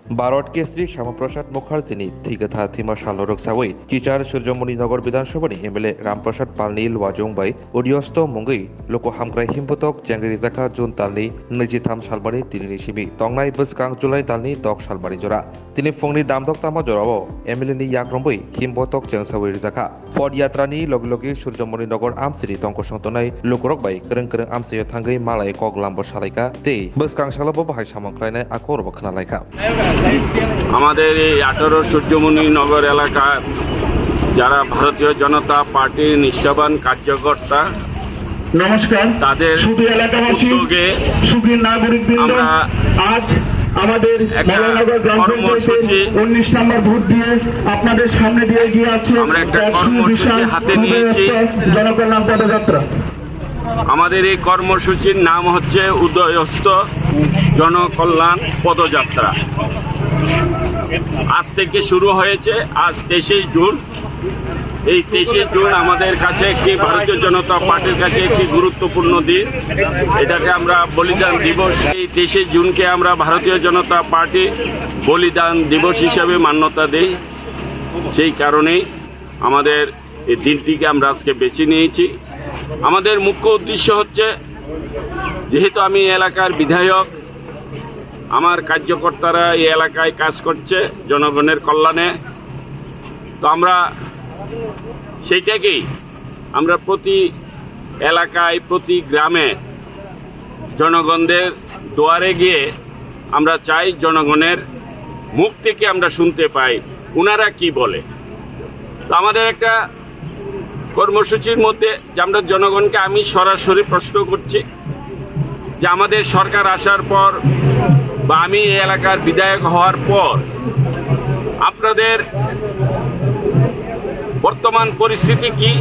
Bharat Kesari Shyamaprasad मुखार्जीनि थिगथा थिमा सालरक सावै चिचार सूर्यमणिनगर विधानसभानि MLA Ramprasad पालनि लवाजं bye अडियस्त मंगै लोक हामग्राय हिमपतक जेंगरि जाखा जुन तालनि 23 सालबारि दिनैनि सिमि तंनाय बसकां जुलाइ तालनि 10 सालबारि जरा तिनि फुंनि दामदक तामा जराव एमएलए नि याग्रमबै हिमपतक जेंसावै जाखा पदयात्रानि लगे लगे सूर्यमणिनगर आमसिनि तंक संतनाय लोकरक बाय करं करं आमसियो थांगै मालाय कगलामबो सालायका ते बसकां सालाबो बाहाय सामंख्लायनाय आखरबो खोनालायका আমাদের এই 18 সূর্যমণি নগর এলাকার যারা ভারতীয় জনতা পার্টির নিষ্ঠাবান কার্যকর্তা নমস্কার তাদের শুধু এলাকাবাসী শুধু নাগরিকবৃন্দ আজ আমাদের মলনগর গ্রাম পঞ্চায়েতে 19 নম্বর ভোট দিয়ে আপনাদের সামনে দিয়ে এগিয়ে আছে আমরা একটা কর্মসূচি হাতে নিয়েছি জনকল্যাণ পদযাত্রা। আমাদের এই কর্মসূচির নাম হচ্ছে উদয়স্ত জনকল্যাণ পদযাত্রা। আজ থেকে শুরু হয়েছে, আজ 23 জুন। এই 23 জুন আমাদের কাছে একটি ভারতীয় জনতা পার্টির কাছে একটি গুরুত্বপূর্ণ দিন। এটাকে আমরা বলিদান দিবস, এই 23 জুনকে আমরা ভারতীয় জনতা পার্টি বলিদান দিবস হিসাবে মান্যতা দেই। সেই কারণেই আমাদের এই দিনটিকে আমরা আজকে বেছে নিয়েছি। আমাদের মুখ্য উদ্দেশ্য হচ্ছে, যেহেতু আমি এলাকার বিধায়ক, আমার কার্যকর্তারা এই এলাকায় কাজ করছে জনগণের কল্যাণে, তো আমরা সেইটাকেই আমরা প্রতি এলাকায় প্রতি গ্রামে জনগণদের দুয়ারে গিয়ে আমরা চাই জনগণের মুখ থেকে আমরা শুনতে পাই ওনারা কি বলে। তো আমাদের একটা কর্মসূচির মধ্যে যে আমরা জনগণকে আমি সরাসরি প্রশ্ন করছি যে আমাদের সরকার আসার পর বা আমি এই এলাকার বিধায়ক হওয়ার পর আপনাদের বর্তমান পরিস্থিতি কি,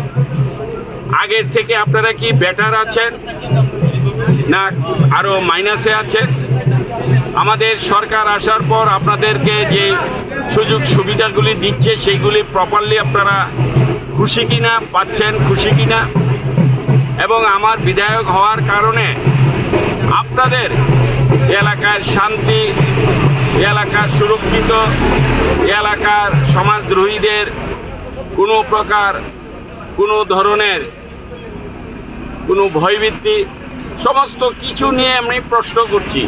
আগের থেকে আপনারা কি বেটার আছেন না আরো মাইনাসে আছেন? আমাদের সরকার আসার পর আপনাদেরকে যে সুযোগ সুবিধাগুলি দিচ্ছে সেইগুলি প্রপারলি আপনারা খুশি কিনা, পাচ্ছেন খুশি কিনা? এবং আমার বিধায়ক হওয়ার কারণে আপনাদের এলাকার শান্তি, এলাকার সুরক্ষিত, এলাকার সমাজদ্রোহীদের কোনো প্রকার কোনো ধরনের কোনো ভয়ভীতি সমস্ত কিছু নিয়ে আমি প্রশ্ন করছি।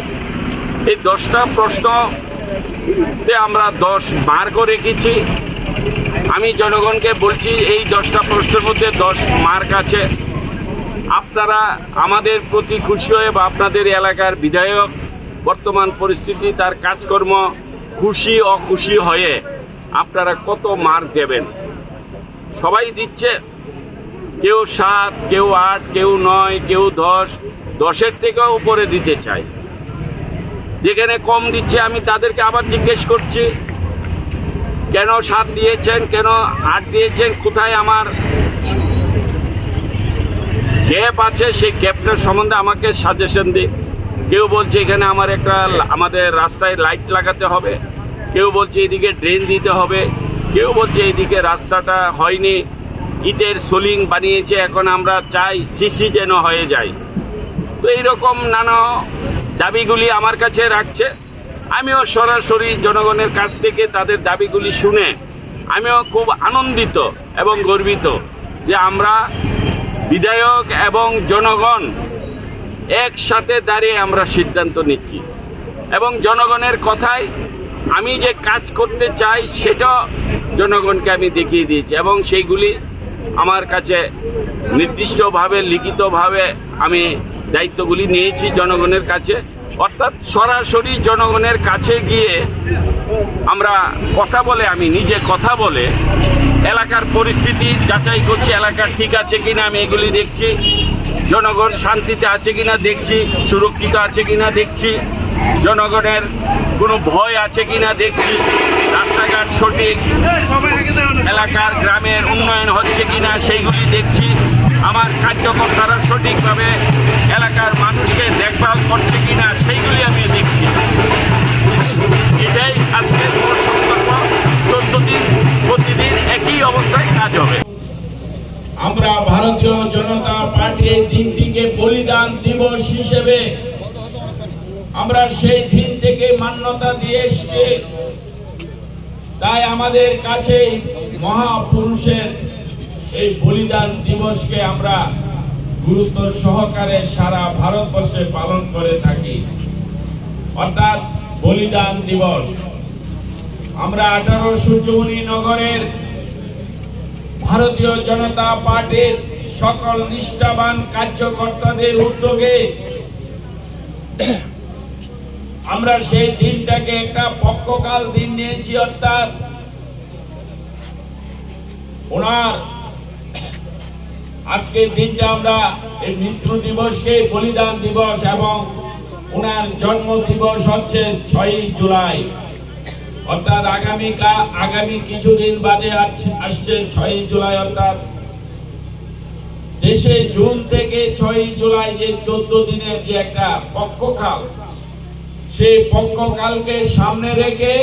এই 10টা প্রশ্নতে আমরা 10 মার্ক রেখেছি। আমি জনগণকে বলছি এই 10টা প্রশ্নের মধ্যে 10 মার্ক আছে। আপনারা আমাদের প্রতি খুশি হয়ে বা আপনাদের এলাকার বিধায়ক বর্তমান পরিস্থিতি তার কাজকর্ম খুশি অখুশি হয়ে আপনারা কত মার্ক দেবেন? সবাই দিচ্ছে, কেউ 7, কেউ 8, কেউ 9, কেউ 10, 10-এর থেকেও উপরে দিতে চাই। যেখানে কম দিচ্ছে আমি তাদেরকে আবার জিজ্ঞেস করছি, কেন 7 দিয়েছেন, কেন 8 দিয়েছেন, কোথায় আমার গ্যাপ আছে সেই গ্যাপটার সম্বন্ধে আমাকে সাজেশন দিন। কেউ বলছে এখানে আমাদের রাস্তায় লাইট লাগাতে হবে, কেউ বলছে এদিকে ড্রেন দিতে হবে, কেউ বলছে এইদিকে রাস্তাটা হয়নি, ইটের সোলিং বানিয়েছে, এখন আমরা চাই সিসি যেন হয়ে যায়। তো এইরকম নানা দাবিগুলি আমার কাছে রাখছে। আমিও সরাসরি জনগণের কাছ থেকে তাদের দাবিগুলি শুনে আমিও খুব আনন্দিত এবং গর্বিত যে আমরা বিধায়ক এবং জনগণ একসাথে দাঁড়িয়ে আমরা সিদ্ধান্ত নিচ্ছি এবং জনগণের কথায় আমি যে কাজ করতে চাই সেটা জনগণকে আমি দেখিয়ে দিয়েছি এবং সেইগুলি আমার কাছে নির্দিষ্টভাবে লিখিতভাবে আমি দায়িত্বগুলি নিয়েছি জনগণের কাছে। অর্থাৎ সরাসরি জনগণের কাছে গিয়ে আমরা কথা বলে, আমি নিজে কথা বলে এলাকার পরিস্থিতি যাচাই করছি, এলাকা ঠিক আছে কিনা আমি এগুলি দেখছি, জনগণ শান্তিতে আছে কিনা দেখছি, সুরক্ষিত আছে কিনা দেখছি, জনগণের কোনো ভয় আছে কিনা দেখছি, রাস্তাঘাট সঠিক, এলাকার গ্রামের উন্নয়ন হচ্ছে কিনা সেইগুলি দেখছি, আমার কার্যকর্তারা সঠিকভাবে এলাকার মানুষকে দেখভাল করছে কিনা সেইগুলি আমি দেখছি। এটাই আজকের মূল সংকল্প। 14 দিন প্রতিদিন একই অবস্থায় কাজ হবে। আমরা ভারতীয় জনতা পার্টি এই দিনটিকে বলিদান দিবস হিসেবে আমরা সেই দিন থেকে মান্যতা দিয়ে এসেছি। তাই আমাদের কাছে মহাপুরুষের এই বলিদান দিবসকে আমরা গুরুত্ব সহকারে সারা ভারতবর্ষে পালন করে থাকি, অর্থাৎ বলিদান দিবস। আমরা 18 সূর্যমণি নগরের ভারতীয় জনতা পার্টির সকল নিষ্ঠাবান কার্যকর্তাদের উদ্যোগে আমরা সেই দিনটাকে একটা পক্ষকাল দিন নিয়েছি, অর্থাৎ ওনার আজকের দিনটা আমরা এই মৃত্যু দিবসকে বলিদান দিবস এবং ওনার জন্ম দিবস হচ্ছে 6 জুলাই, অর্থাৎ আগামী কিছুদিন বাদে আসছে 6 জুলাই। অর্থাৎ দেশে জুন থেকে 6 জুলাই যে 14 দিনের যে একটা পক্ষকাল, সেই পক্ষকালকে সামনে রেখে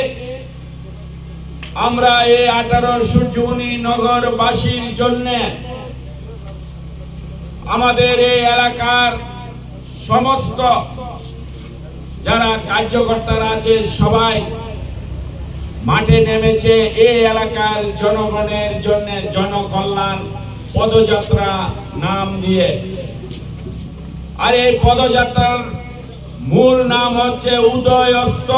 আমরা এই 18 সূর্যমণি নগরবাসীর জন্য আমাদের এই এলাকার সমস্ত যারা কার্যকর্তারা আছে সবাই মাঠে নেমেছে এই এলাকার জনগণের জন্য জনকল্যাণ পদযাত্রা নাম দিয়ে। আর এই পদযাত্রার মূল নাম হচ্ছে উদয় অস্ত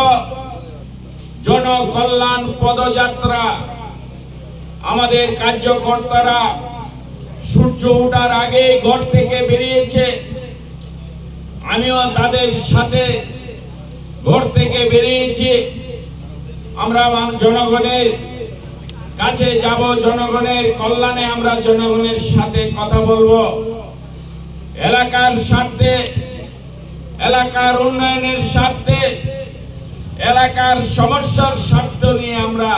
জনকল্যাণ পদযাত্রা। আমাদের কার্যকর্তারা সূর্য ওঠার আগে ঘর থেকে বেরিয়েছে, আমিও তাদের সাথে ঘর থেকে বেরিয়েছি। আমরা জনগণের কাছে যাব, জনগণের কল্যাণে আমরা জনগণের সাথে কথা বলবো, এলাকার স্বার্থে, এলাকার উন্নয়নের স্বার্থে, এলাকার সমস্যার স্বার্থ নিয়ে আমরা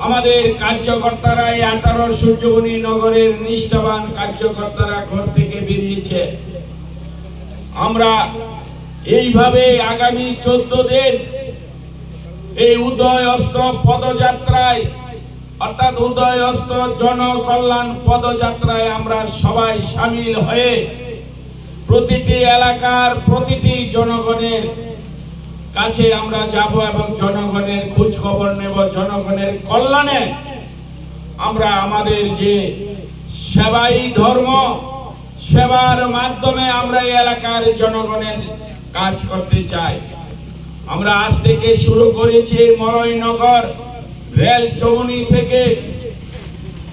আমাদের কার্যকর্তারা এই 18 সূর্যমণি নগরের নিষ্ঠাবান কার্যকর্তারা ঘর থেকে বেরিয়েছে। আমরা এইভাবে আগামী 14 দিন এই উদয় অস্ত পদযাত্রায়, অর্থাৎ উদয় অস্ত জনকল্যাণ পদযাত্রায় আমরা সবাই সামিল হয়ে প্রতিটি এলাকার প্রতিটি জনগণের কাছে আমরা যাব এবং জনগণের খোঁজ খবর নেব, জনগণের কল্যাণে আমরা আমাদের যে সেবাই ধর্ম, সেবার মাধ্যমে আমরা এই এলাকার জনগণের কাজ করতে চাই। আমরা আজ থেকে শুরু করেছি মরইনগর রেল চৌনি থেকে,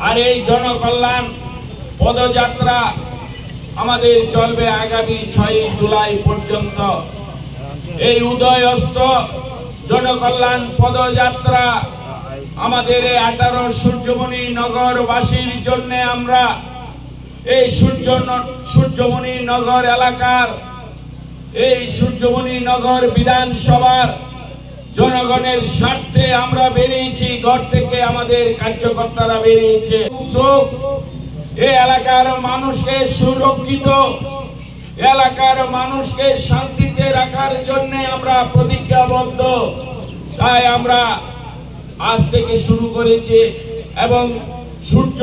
আর এই জনকল্যাণ পদযাত্রা আমাদের চলবে আগামী 6 জুলাই পর্যন্ত। এই উদয় অস্ত জনকল্যাণ পদযাত্রা আমাদের এই 18 সূর্যমণি নগরবাসীর জন্য আমরা এই সূর্যমণি নগর এলাকার এই সূর্যমণি নগর বিধানসভার জনগণের স্বার্থে আমরা বেরিয়েছি, ঘর থেকে আমাদের কার্যকর্তারা বেরিয়েছে। এই এলাকার মানুষকে সুরক্ষিত, এলাকার মানুষকে শান্তিতে রাখার জন্য আমরা প্রতিজ্ঞাবদ্ধ। তাই আমরা আজ থেকে শুরু করেছি এবং সূর্য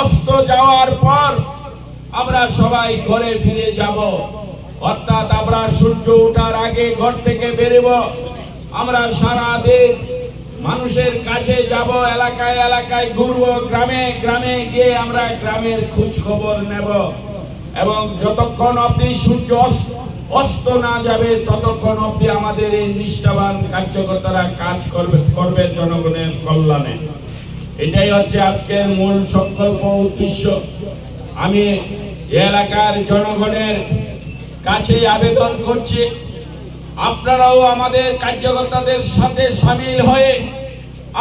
অস্ত যাওয়ার পর আমরা সবাই ঘরে ফিরে যাব, অর্থাৎ আমরা সূর্য ওঠার আগে ঘর থেকে বেরোব। আমরা সারা দিন মানুষের কাছে যাব, এলাকায় এলাকায় ঘুরব, গ্রামে গ্রামে গিয়ে আমরা গ্রামের খোঁজ খবর নেব এবং যতক্ষণ অবধি সূর্য অস্ত না যাবে ততক্ষণ অবধি আমাদের এই নিষ্ঠাবান কার্যকর্তারা কাজ করবে জনগণের কল্যাণে। এটাই হচ্ছে আজকের মূল সংকল্প উদ্দেশ্য। আমি এলাকার জনগণের কাছে আবেদন করছি, আপনারাও আমাদের কার্যকর্তাদের সাথে সামিল হয়ে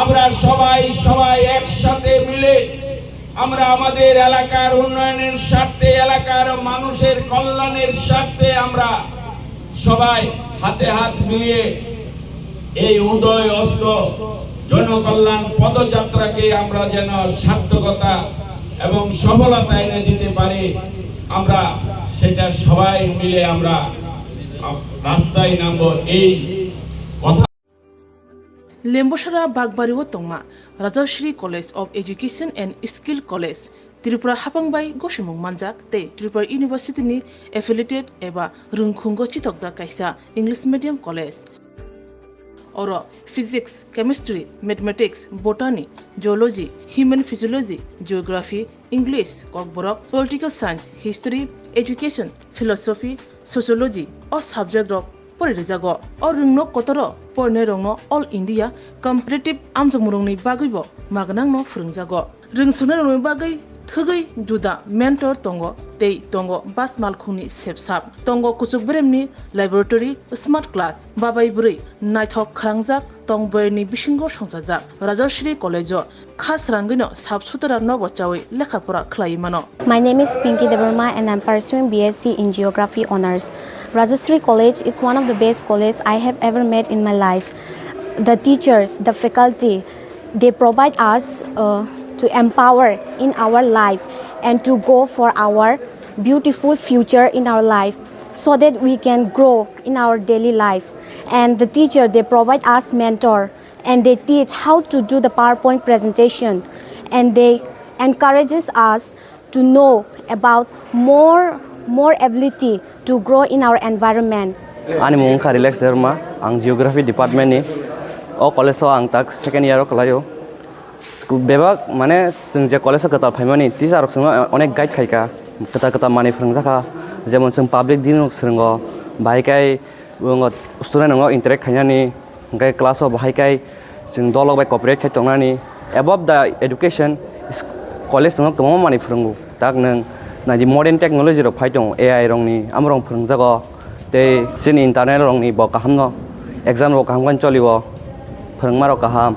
আমরা সবাই একসাথে মিলে আমরা আমাদের এলাকার উন্নয়নের স্বার্থে, এলাকার মানুষের কল্যাণের স্বার্থে আমরা সবাই হাতে হাত মিলিয়ে এই উদয় অস্ত জনকল্যাণ পদযাত্রাকে আমরা যেন সার্থকতা এবং সফলতা এনে দিতে পারি, আমরা সেটা সবাই মিলে আমরা রাস্তায় নামবো। এই কথা Lembosara Bagbariwo Tongma, Rajashri College of Education and Skill College, Tripura hapangbai goshimung manjak te Tripura University ni affiliated eba rungkhungo chitokjak kaisa English medium college. Oro physics, chemistry, mathematics, botany, geology, human physiology, geography, English, kokborok, political science, history, education, philosophy, sociology, o subject rok porijago. O rungno kotoro porne rongno all India competitive amjamurungni bagibo magnang no frungjago. Rungsuna rongni bagai thugai juda mentor tongo tei tongo bas malkhungni sepsap tongo kuchuk bremni laboratory smart class babai buri naithok khrangjak tongboyni bisingo songjajak Rajashri College khas rangino sabsutara no bochawi lekhapura khlai mano. My name is Pinky Devarma and I'm pursuing BSc in Geography Honours. Rajashri College is one of the best colleges I have ever met in my life. The teachers, the faculty, they provide us to empower in our life and to go for our beautiful future in our life so that we can grow in our daily life. And the teacher, they provide us mentor and they teach how to do the PowerPoint presentation and they encourages us to know about more ability to grow in our environment. Ani mung ka relax derma ang geography department ni o college so ang tak second year kalayo bebak mane जों जे college कता फाइमानि teacher जों अनेक guide खायका कता माने फोरोंजाखा जेमन जों public दिन सोंगो बाहायकाय स्टुडेन्ट नंगो इंटरेक्ट खायनानि ओंखाय क्लास बाहायकाय जों दलग बाय कॉपरेट खायतंनानि above the education कलेज जों गोबां माने फोरोंगो दाग नों नादि मडर्न टेक्नोलॉजी रो फाइदं AI रंनि आमरं फोरोंजागो ते जोंनि इंटरनेट रंनि ब काहामनो एग्जाम रो काहामगन चलिबो फोरोंमारो काहाम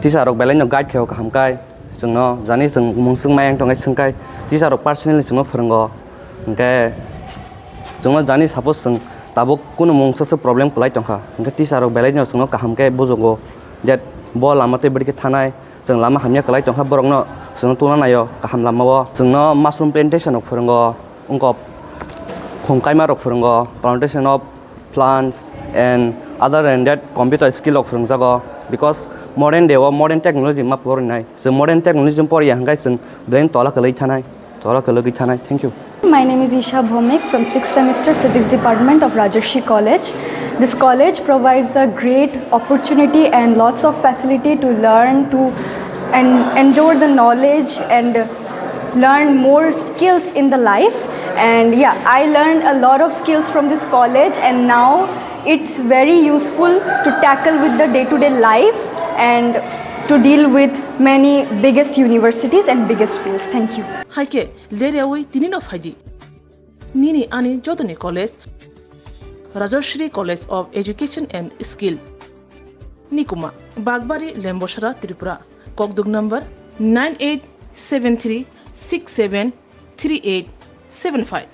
टिचार रक बेलायनो गाइड खायो काहामकाय जोंनो जानि जों मुंसुं मायang तंगाय सोंकाय टिचार रक पर्सनली जोंनो फोरोंगो ओंखाय जोंनो जानि सपोज जों ताबो कुनु मुंसो प्रॉब्लम खलाय तंखा ओंखाय टिचार रक बेलायनो जोंनो काहामकाय बुजोगो दैट ब लामाते बडि थानाय जों लामा हामनिया खलाय तंखा बरंनो जोंनो तुना नायो काहाम लामावो जोंनो मशरूम प्लांटेशन फोरोंगो उंको खंकायमा रक फोरोंगो plantation of plants and other than that computer skill of फोरोंजागो because modern day or modern technology ma porinai so modern technology pori hangai sing brain tola kalai thanai thank you. My name is Isha Bhomik from 6th semester physics department of Rajashri College. This college provides a great opportunity and lots of facility to learn to and endure the knowledge and learn more skills in the life. And yeah, I learned a lot of skills from this college and now it's very useful to tackle with the day-to-day life and to deal with many biggest universities and biggest fields. Thank you. Haike lerewi tinino faidi. Nini ani Jodani College, Rajashri College of Education and Skill. Nikuma, Bagbari, Lemboshara, Tripura. Kokdug number 9873673875.